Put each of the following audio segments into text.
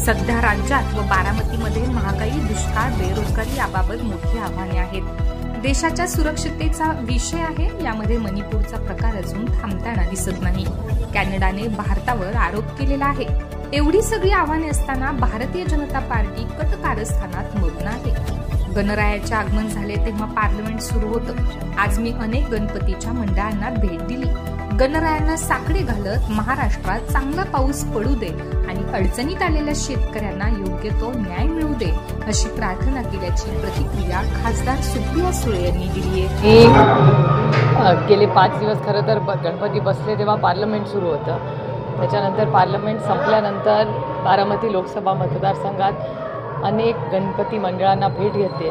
सध्या राज्यात व बारामतीमध्ये महागाई, दुष्काळ, बेरोजगारी याबाबत मोठी आव्हाने आहेत। देशाच्या सुरक्षिततेचा विषय आहे। यामध्ये मणिपूरचा प्रकार अजून थांबताना दिसत नाही। कॅनडाने भारतावर आरोप केलेला आहे। एवढी सगळी आव्हाने असताना भारतीय जनता पार्टी कट कारस्थानात मग्न आहे। गणरायाचे आगमन झाले तेव्हा पार्लमेंट सुरू होतं। आज मी अनेक गणपतीच्या मंडळांना भेट दिली। गणरायांना साकडे घालत महाराष्ट्रात चांगला पाऊस पडू दे आणि अडचणीत आलेल्या शेतकऱ्यांना योग्य तो न्याय मिळू दे अशी प्रार्थना केल्याची प्रतिक्रिया खासदार सुप्रिया सुळे यांनी दिली आहे। गेले 5 दिवस खरं तर गणपती बसले तेव्हा पार्लमेंट सुरू होतं। त्याच्यानंतर पार्लमेंट संपल्यानंतर बारामती लोकसभा मतदारसंघात अनेक गणपती मंडळांना भेट घेते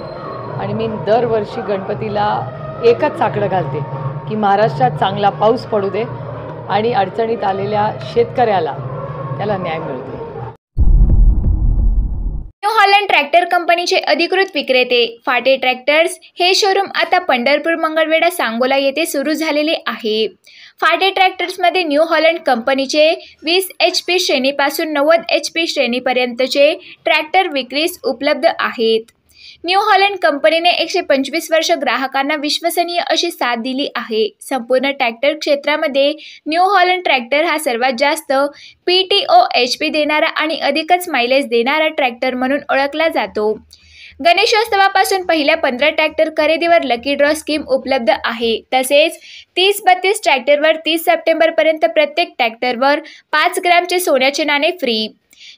आणि मी दरवर्षी गणपतीला एकच साकडं घालते की महाराष्ट्रात चांगला पाऊस पडू दे आणि अडचणीत आलेल्या शेतकऱ्याला त्याला न्याय मिळू दे। न्यू हॉलंड ट्रॅक्टर कंपनीचे अधिकृत विक्रेते फाटे ट्रॅक्टर्स हे शोरूम आता पंढरपूर, मंगळवेढा, सांगोला येथे सुरू झालेले आहे। फाटे ट्रॅक्टर्समध्ये न्यू हॉलंड कंपनीचे 20 HP श्रेणीपासून 90 HP श्रेणीपर्यंतचे ट्रॅक्टर विक्रीस उपलब्ध आहेत। न्यू हॉलंड कंपनीने 125 वर्ष ग्राहकांना विश्वसनीय अशी साथ दिली आहे। संपूर्ण ट्रॅक्टर क्षेत्रामध्ये न्यू हॉलंड ट्रॅक्टर हा सर्वात जास्त PTO HP देणारा आणि अधिकच मायलेज देणारा ट्रॅक्टर म्हणून ओळखला जातो। गणेशोत्सवापासून पहिल्या 15 ट्रॅक्टर खरेदीवर लकी ड्रॉ स्कीम उपलब्ध आहे। तसेच 30-32 ट्रॅक्टरवर 30 सप्टेंबरपर्यंत प्रत्येक ट्रॅक्टरवर 5 ग्रॅमचे सोन्याचे नाणे फ्री।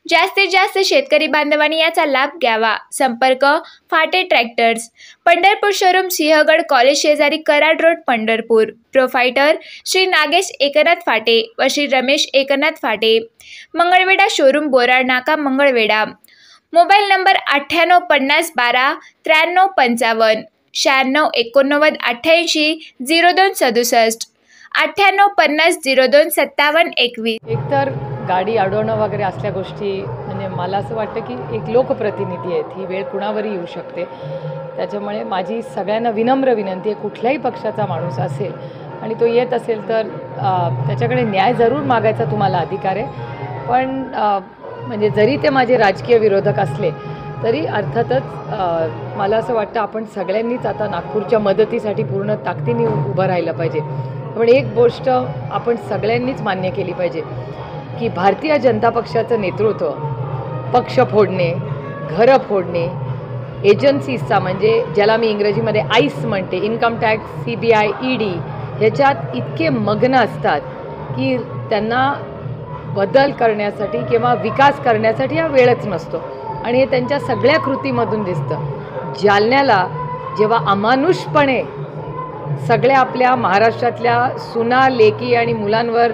जास्तीत जास्त शेतकरी बांधवांनी याचा लाभ घ्यावा। संपर्क फाटे tractors, Pandharpur showroom, Sinhagad college शेजारी, कराड रोड, पंढरपूर। प्रोफायटर श्री नागेश एकनाथ फाटे व श्री रमेश एकनाथ फाटे। मंगळवेढा शोरूम, बोराड नाका, मंगळवेढा। Mobile number 98 50 12 93 55, 96 89 88 02 67, 98 50 02 57 21। एकतर गाडी अडवणं वगैरे असल्या गोष्टी म्हणजे मला असं वाटतं की एक लोकप्रतिनिधी आहेत, ही वेळ कुणावरही येऊ शकते। त्याच्यामुळे माझी सगळ्यांना विनम्र विनंती आहे, कुठल्याही पक्षाचा माणूस असेल आणि तो येत असेल तर त्याच्याकडे न्याय जरूर मागायचा तुम्हाला अधिकार आहे। पण म्हणजे जरी ते माझे राजकीय विरोधक असले तरी अर्थातच मला असं वाटतं आपण सगळ्यांनीच आता नागपूरच्या मदतीसाठी पूर्ण ताकदीने उभं राहिलं पाहिजे। पण एक गोष्ट आपण सगळ्यांनीच मान्य केली पाहिजे की भारतीय जनता पक्षाचं नेतृत्व पक्ष फोडणे, घरं फोडणे, एजन्सीजचा म्हणजे ज्याला मी इंग्रजीमध्ये आईस म्हणते, इन्कम टॅक्स, CBI, ED ह्याच्यात इतके मग्न असतात की त्यांना बदल करण्यासाठी किंवा विकास करण्यासाठी हा वेळच नसतो आणि हे त्यांच्या सगळ्या कृतीमधून दिसतं। जालन्याला जेव्हा अमानुषपणे सगळ्या आपल्या महाराष्ट्रातल्या सुना, लेकी आणि मुलांवर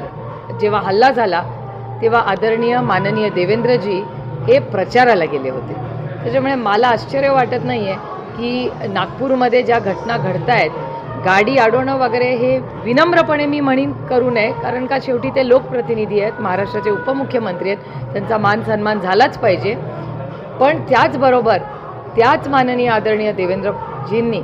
जेव्हा हल्ला झाला तेव्हा आदरणीय माननीय देवेंद्रजी हे प्रचाराला गेले होते। त्याच्यामुळे मला आश्चर्य वाटत नाही आहे की नागपूरमध्ये ज्या घटना घडत आहेत, गाडी अडवणं वगैरे हे विनम्रपणे मी म्हणीन करू नये, कारण का शेवटी ते लोकप्रतिनिधी आहेत, महाराष्ट्राचे उपमुख्यमंत्री आहेत, त्यांचा मान सन्मान झालाच पाहिजे। पण त्याचबरोबर त्याच माननीय आदरणीय देवेंद्रजींनी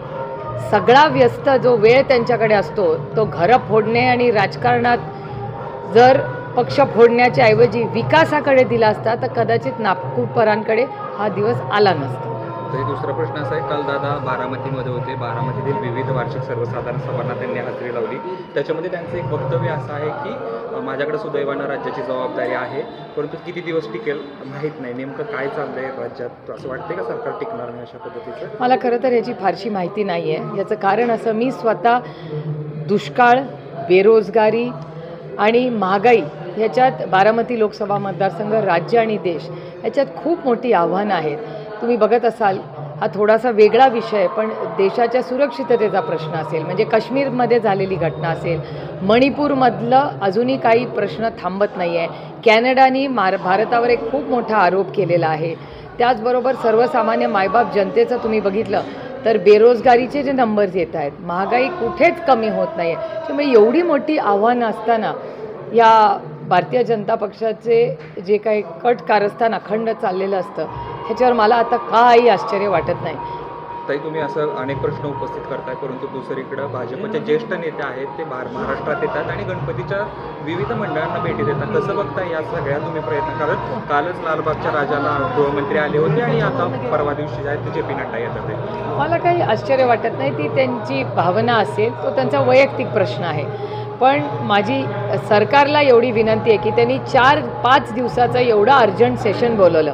सगळा व्यस्त जो वेळ त्यांच्याकडे असतो तो घरं फोडणे आणि राजकारणात जर पक्ष फोडण्याच्या ऐवजी विकासाकडे दिला असता तर कदाचित नागपूरकरांकडे हा दिवस आला नसता। तरी दुसरा प्रश्न असा आहे, काल दादा बारामतीमध्ये होते, बारामतीतील विविध वार्षिक सर्वसाधारण सभांना त्यांनी हजेरी लावली। त्याच्यामध्ये त्यांचं एक वक्तव्य असं आहे की माझ्याकडे सुदैवानं राज्याची जबाबदारी आहे, परंतु किती दिवस टिकेल माहीत नाही। नेमकं काय चाललंय राज्यात, असं वाटतंय का सरकार टिकणार नाही अशा पद्धतीचं? मला खरं तर याची फारशी माहिती नाही आहे। याचं कारण असं, मी स्वतः दुष्काळ, बेरोजगारी आणि महागाई ह्याच्यात बारामती लोकसभा मतदारसंघ, राज्य आणि देश ह्याच्यात खूप मोठी आव्हानं आहेत। तुम्ही बघत असाल हा थोडासा वेगळा विषय, पण देशाच्या सुरक्षिततेचा प्रश्न असेल, म्हणजे काश्मीरमध्ये झालेली घटना असेल, मणिपूरमधलं अजूनही काही प्रश्न थांबत नाही आहे, कॅनडाने भारतावर एक खूप मोठा आरोप केलेला आहे। त्याचबरोबर सर्वसामान्य मायबाप जनतेचं तुम्ही बघितलं तर बेरोजगारीचे जे नंबर्स येत आहेत, महागाई कुठेच कमी होत नाही आहे। त्यामुळे एवढी मोठी आव्हानं असताना या भारतीय जनता पक्षाचे जे काही कट कारस्थान अखंड चाललेलं असतं ह्याच्यावर मला आता काही आश्चर्य वाटत नाही। ताई, तुम्ही असं अनेक प्रश्न उपस्थित करताय, परंतु दुसरीकडं भाजपचे ज्येष्ठ नेते आहेत ते महाराष्ट्रात येतात आणि गणपतीच्या विविध मंडळांना भेटी देतात. कसं बघताय या सगळ्या तुम्ही प्रयत्न करत? कालच लालबागच्या राजाला गृहमंत्री आले होते आणि आता परवा दिवशी जे आहेत ते JP नड्डा येतात. मला काही आश्चर्य वाटत नाही. ती त्यांची भावना असेल, तो त्यांचा वैयक्तिक प्रश्न आहे. पण माझी सरकारला एवढी विनंती आहे की त्यांनी 4-5 दिवसाचं एवढं अर्जंट सेशन बोलवलं.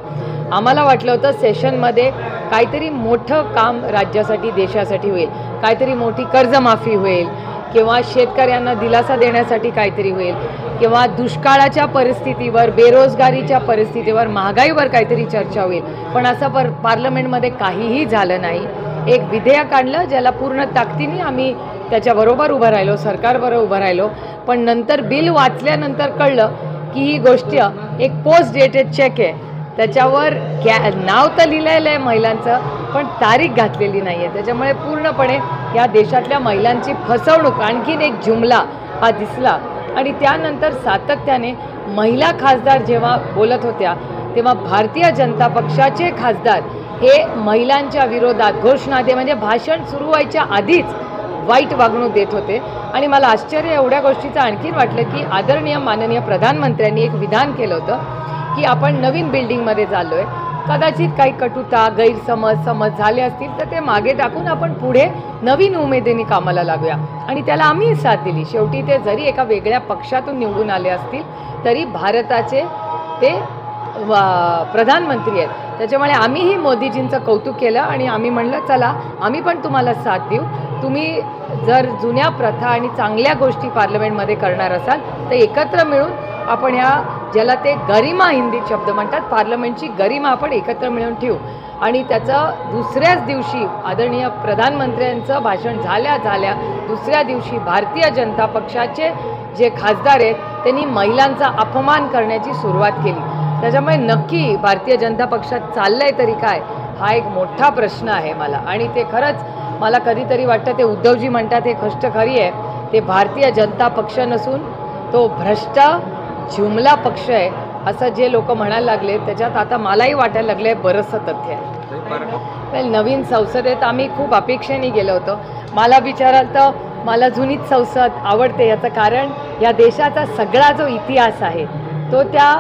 आम्हाला वाटलं होतं सेशनमध्ये काहीतरी मोठं काम राज्यासाठी, देशासाठी होईल, काहीतरी मोठी कर्जमाफी होईल किंवा शेतकऱ्यांना दिलासा देण्यासाठी काहीतरी होईल किंवा दुष्काळाच्या परिस्थितीवर, बेरोजगारीच्या परिस्थितीवर, महागाईवर काहीतरी चर्चा होईल. पण असं पार्लमेंटमध्ये काहीही झालं नाही. एक विधेयक आणलं ज्याला पूर्ण ताकदीने आम्ही त्याच्याबरोबर उभं राहिलो, सरकारबरोबर उभं राहिलो. पण नंतर बिल वाचल्यानंतर कळलं की ही गोष्ट एक पोस्ट डेटेड चेक आहे. त्याच्यावर नाव तर लिहिलेलं आहे महिलांचं, पण तारीख घातलेली नाही आहे. त्याच्यामुळे पूर्णपणे या देशातल्या महिलांची फसवणूक, आणखीन एक जुमला हा दिसला. आणि त्यानंतर सातत्याने महिला खासदार जेव्हा बोलत होत्या तेव्हा भारतीय जनता पक्षाचे खासदार हे महिलांच्या विरोधात घोषणा दे, म्हणजे भाषण सुरू व्हायच्या आधीच वाईट वागणूक देत होते. आणि मला आश्चर्य एवढ्या गोष्टीचं आणखीन वाटलं की आदरणीय माननीय प्रधानमंत्र्यांनी एक विधान केलं होतं की आपण नवीन बिल्डिंगमध्ये चाललो आहे, कदाचित काही कटुता, समज झाले असतील तर ते मागे टाकून आपण पुढे नवीन उमेदीने कामाला लागूया. आणि त्याला आम्ही साथ दिली. शेवटी ते जरी एका वेगळ्या पक्षातून निवडून आले असतील तरी भारताचे ते प्रधानमंत्री आहेत. त्याच्यामुळे आम्हीही मोदीजींचं कौतुक केलं आणि आम्ही म्हणलं चला आम्ही पण तुम्हाला साथ देऊ. तुम्ही जर जुन्या प्रथा आणि चांगल्या गोष्टी पार्लमेंटमध्ये करणार असाल तर एकत्र मिळून आपण ह्या, ज्याला ते गरिमा हिंदीत शब्द म्हणतात, पार्लमेंटची गरिमा आपण एकत्र मिळून ठेवू. आणि त्याचं दुसऱ्याच दिवशी आदरणीय प्रधानमंत्र्यांचं भाषण झाल्या दुसऱ्या दिवशी भारतीय जनता पक्षाचे जे खासदार आहेत त्यांनी महिलांचा अपमान करण्याची सुरुवात केली. त्याच्यामुळे नक्की भारतीय जनता पक्षात चाललंय तरी काय, हा एक मोठा प्रश्न आहे मला. आणि ते खरंच मला कधीतरी वाटतं ते उद्धवजी म्हणतात हे गोष्ट खरी आहे. ते भारतीय जनता पक्ष नसून तो भ्रष्ट जुमला पक्ष आहे असं जे लोक म्हणायला लागले त्याच्यात आता मलाही वाटायला लागलं आहे बरंचसं तथ्य आहे. नवीन संसदेत आम्ही खूप अपेक्षेने गेलो होतो. मला विचाराल तर मला जुनीच संसद आवडते. याचं कारण या देशाचा सगळा जो इतिहास आहे तो त्या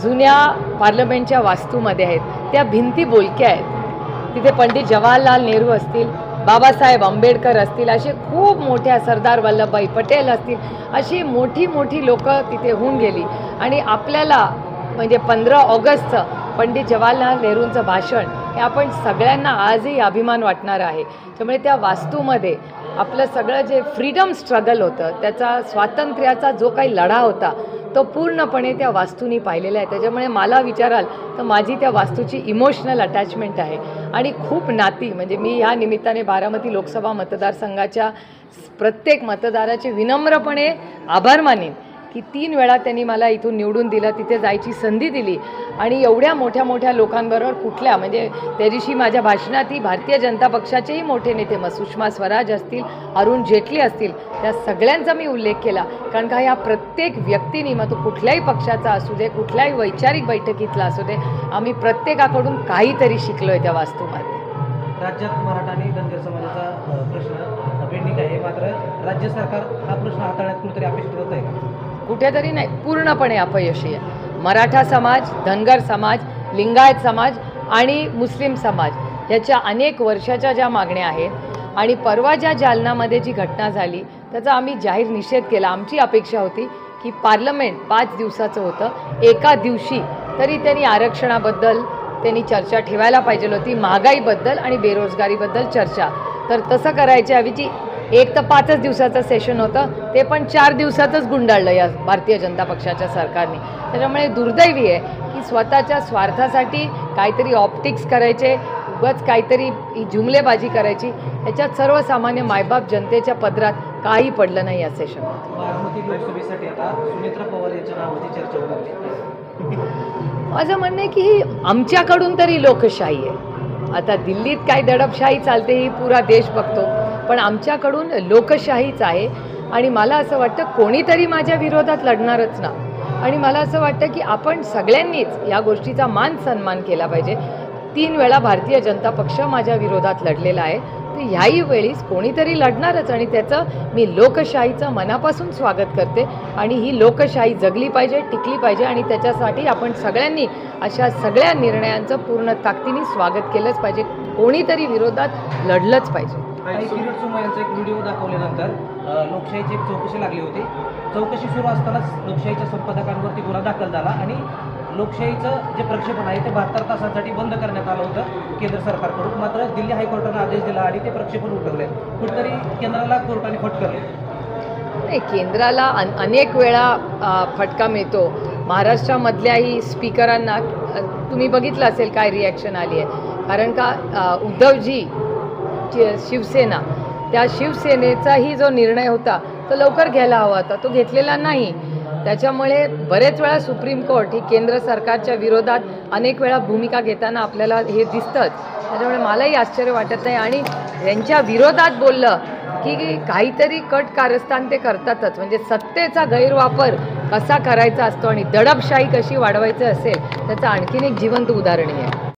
जुन्या पार्लमेंटच्या वास्तूमध्ये आहेत. त्या भिंती बोलक्या आहेत. तिथे पंडित जवाहरलाल नेहरू असतील, बाबासाहेब आंबेडकर असतील, असे खूप मोठ्या सरदार वल्लभभाई पटेल असतील, अशी मोठी लोकं तिथे होऊन गेली. आणि आपल्याला म्हणजे 15 ऑगस्टचं पंडित जवाहरलाल नेहरूंचं भाषण हे आपण सगळ्यांना आजही अभिमान वाटणार आहे. त्यामुळे त्या वास्तूमध्ये आपलं सगळं जे फ्रीडम स्ट्रगल होतं, त्याचा स्वातंत्र्याचा जो काही लढा होता तो पूर्णपणे त्या वास्तूनी पाहिलेला आहे. त्याच्यामुळे मला विचाराल तर माझी त्या वास्तूची इमोशनल अटॅचमेंट आहे आणि खूप नाती. म्हणजे मी ह्या निमित्ताने बारामती लोकसभा मतदारसंघाच्या प्रत्येक मतदाराचे विनम्रपणे आभार मानेन की 3 वेळा त्यांनी मला इथून निवडून दिलं, तिथे जायची संधी दिली. आणि एवढ्या मोठ्या लोकांबरोबर कुठल्या, म्हणजे त्या दिवशी माझ्या भाषणातही भारतीय जनता पक्षाचेही मोठे नेते मग सुषमा स्वराज असतील, अरुण जेटली असतील, त्या सगळ्यांचा मी उल्लेख केला. कारण का ह्या प्रत्येक व्यक्तीने, मग तो कुठल्याही पक्षाचा असू दे, कुठल्याही वैचारिक बैठकीतला असू दे, आम्ही प्रत्येकाकडून काहीतरी शिकलो आहे त्या वास्तूमध्ये. राज्यात मराठा आणि धनगर समाजाचा प्रश्न पेंडिंग आहे, मात्र राज्य सरकार हा प्रश्न हाताळण्यात कुठेतरी अपेक्षित होत आहे का? कुठेतरी नाही, पूर्णपणे अपयशी आहे. मराठा समाज, धनगर समाज, लिंगायत समाज आणि मुस्लिम समाज याच्या अनेक वर्षाच्या ज्या मागण्या आहेत आणि परवा ज्या जालनामध्ये जी घटना झाली त्याचा आम्ही जाहीर निषेध केला. आमची अपेक्षा होती की पार्लमेंट 5 दिवसाचं होतं, एका दिवशी तरी त्यांनी आरक्षणाबद्दल त्यांनी चर्चा ठेवायला पाहिजे होती, महागाईबद्दल आणि बेरोजगारीबद्दल चर्चा. तर तसं करायच्या ऐवजी एक तर 5च दिवसाचं सेशन होतं, ते पण 4 दिवसातच गुंडाळलं या भारतीय जनता पक्षाच्या सरकारने. त्याच्यामुळे दुर्दैवी आहे की स्वतःच्या स्वार्थासाठी काहीतरी ऑप्टिक्स करायचे, उगाच काहीतरी जुमलेबाजी करायची, याच्यात सर्वसामान्य मायबाप जनतेच्या पदरात काही पडलं नाही या सेशनमध्ये. बारामती लोकसभेसाठी आता सुनेत्रा पवार यांच्या नावाची चर्चा होऊ लागली. माझं म्हणणं आहे की ही आमच्याकडून तरी लोकशाही आहे. आता दिल्लीत काय दडपशाही चालते ही पुरा देश बघतो, पण आमच्याकडून लोकशाहीच आहे. आणि मला असं वाटतं कोणीतरी माझ्या विरोधात लढणारच ना. आणि मला असं वाटतं की आपण सगळ्यांनीच या गोष्टीचा मान सन्मान केला पाहिजे. 3 वेळा भारतीय जनता पक्ष माझ्या विरोधात लढलेला आहे. तर ह्याही वेळीस कोणीतरी लढणारच आणि त्याचं मी लोकशाहीचं मनापासून स्वागत करते आणि ही लोकशाही जगली पाहिजे, टिकली पाहिजे आणि त्याच्यासाठी आपण सगळ्यांनी अशा सगळ्या निर्णयांचं पूर्ण ताकदीने स्वागत केलंच पाहिजे. कोणीतरी विरोधात लढलंच पाहिजे. काही किरीट सोमय्या यांचा एक व्हिडिओ दाखवल्यानंतर लोकशाहीची एक चौकशी लागली होती. चौकशी सुरू असतानाच लोकशाहीच्या संपादकांवरती गुन्हा दाखल झाला आणि लोकशाहीचं जे प्रक्षेपण आहे ते 72 तासांसाठी बंद करण्यात आलं होतं केंद्र सरकारकडून. मात्र दिल्ली हायकोर्टानं आदेश दिला आणि ते प्रक्षेपण उठवले. कुठेतरी केंद्राला कोर्टाने फटकारले. नाही, केंद्राला अनेक वेळा फटका मिळतो. महाराष्ट्रामधल्याही स्पीकरांना तुम्ही बघितलं असेल काय रिॲक्शन आली आहे. कारण का उद्धवजी शिवसेना, त्या शिवसेनेचाही जो निर्णय होता तो लवकर घ्यायला हवा होता, तो घेतलेला नाही. त्याच्यामुळे बरेच वेळा सुप्रीम कोर्ट ही केंद्र सरकारच्या विरोधात अनेक वेळा भूमिका घेताना आपल्याला हे दिसतंच. त्याच्यामुळे मलाही आश्चर्य वाटत नाही आणि यांच्या विरोधात बोललं की काहीतरी कट कारस्थान ते करतातच. म्हणजे सत्तेचा गैरवापर कसा करायचा असतो आणि दडपशाही कशी वाढवायची असेल त्याचं आणखीन एक जिवंत उदाहरण आहे.